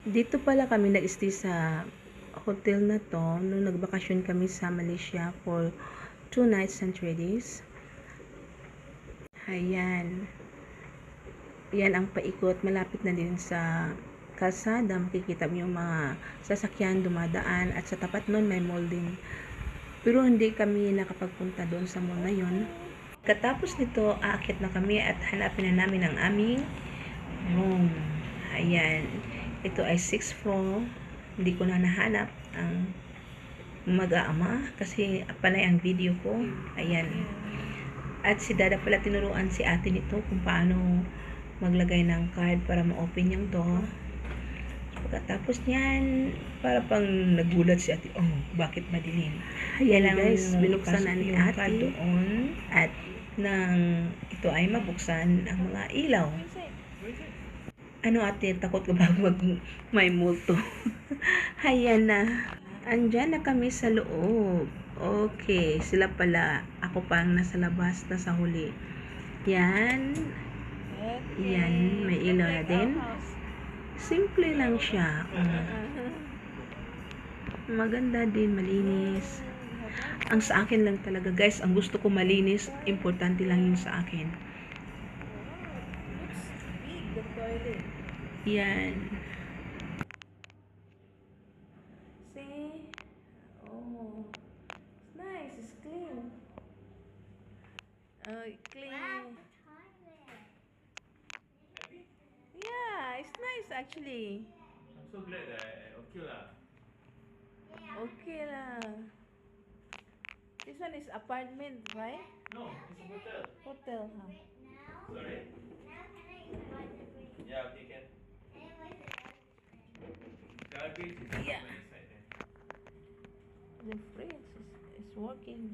Dito pala kami nag-stay sa hotel na 'to nung nagbakasyon kami sa Malaysia for 2 nights and 3 days. Ayan. Yan ang paikot. Malapit na din sa kalsada. Makikita mo yung mga sasakyan dumadaan at sa tapat nun may mall din. Pero hindi kami nakapagpunta doon sa mall na yun. Katapos nito, aakyat na kami at hanapin na namin ang aming room. Ayan. Ito ay 6th floor. Hindi ko na nahanap ang mag-aama kasi panay ang video ko. Ayan. At si Dada pala tinuruan si ate nito kung paano maglagay ng card para ma-open yung door. Pagkatapos niyan, para pang nagulat si ate, oh, bakit madilim? Ayan guys, binuksan na ni ate doon at nang ito ay mabuksan ang mga ilaw. Ano ate, takot ka ba may multo? Ayan na. Andyan na kami sa loob. Okay, sila pala. Ako pang nasa labas, nasa huli. Yan. Yan, may ilaw na din. Simple lang siya. Maganda din, malinis. Ang sa akin lang talaga, guys, ang gusto ko malinis, importante lang yun sa akin. Yan. See? Oh. It's nice. It's clean. Clean. Yeah, it's nice actually. I'm so glad that okay lah. Okay lah. This one is apartment, right? No, it's a hotel. Hotel, huh? Sorry? Yeah, okay, can. Garbage is Yeah. on the side there. The fridge is working.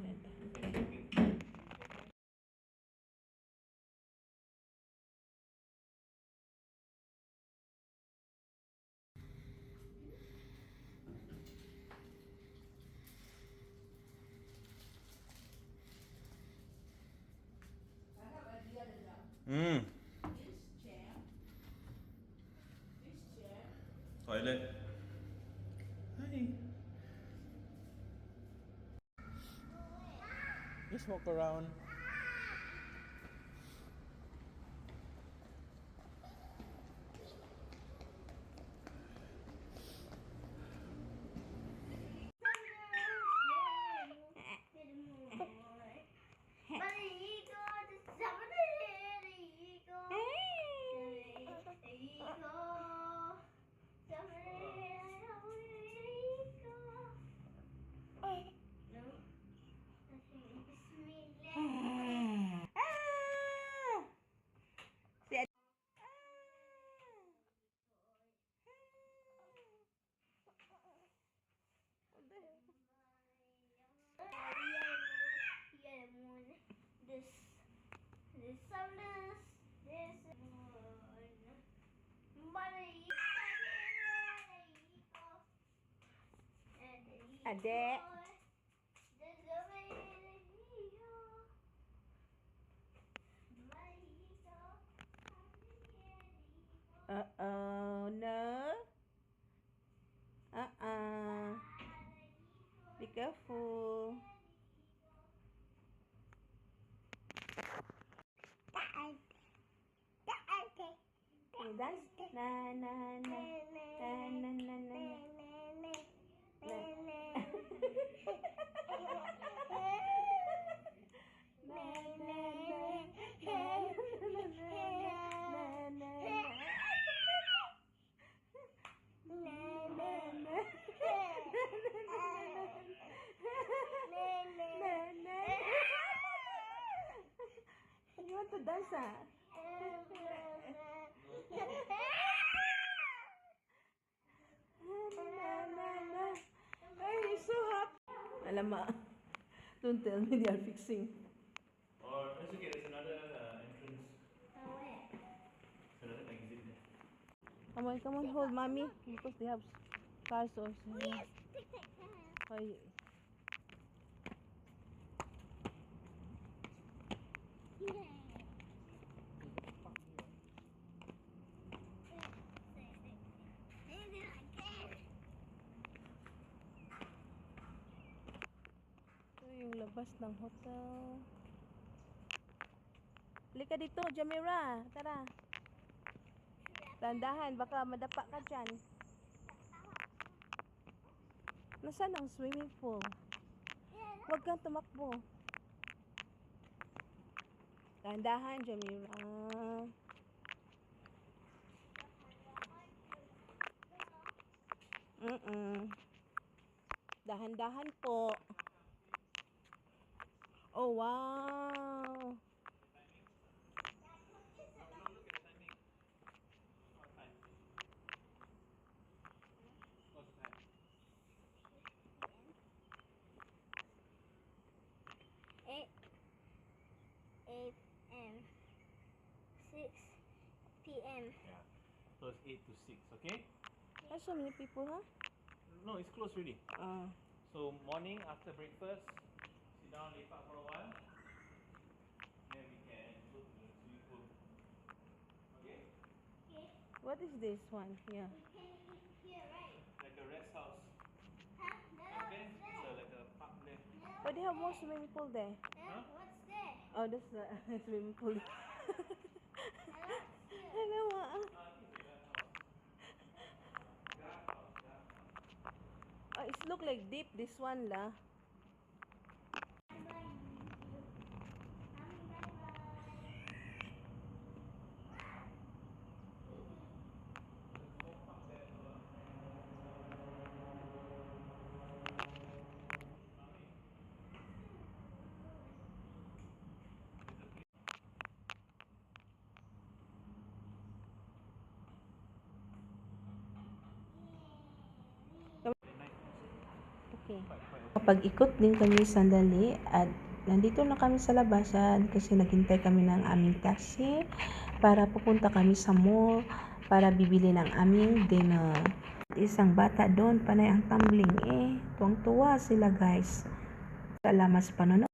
Mm. Toilet. Hi. Just walk around. Adek. Uh-oh, no. Be careful. Can you dance? Na na na na na na na. You want to dance, ah? Hey, he's so happy. Alamak. Don't tell me they are fixing. Or it's okay, there's another entrance. There's another exit there. Come on, hold mommy because they have cars also. Yes. Ay, labas ng hotel. Halika dito, Jamira. Tara. Tandahan, baka madapa ka dyan. Nasaan ang swimming pool? Huwag kang tumakbo. Tandahan, Jamira. Dahan-dahan po. Oh, wow. Eight and 6 p.m. Yeah. So it's 8 to 6, okay? There's so many people, huh? No, it's closed already. Ah. So morning after breakfast, sit down, lepak for a while. Then we can go to the swimming pool. Okay? What is this one? Yeah. We can eat here, right? Like a rest house. Huh? No, Okay? what's So there? like a park there. But they have more swimming pool there. Huh? What's there? Oh, that's the swimming pool. Hello? Hello, Ma. Oh, it look like deep, this one lah. Okay. Kapag-ikot din kami sandali at nandito na kami sa labasan kasi naghintay kami ng aming taxi para pupunta kami sa mall para bibili ng aming dinner. Isang bata doon, panay ang tumbling tuwang-tuwa sila guys. Salamat sa panonood.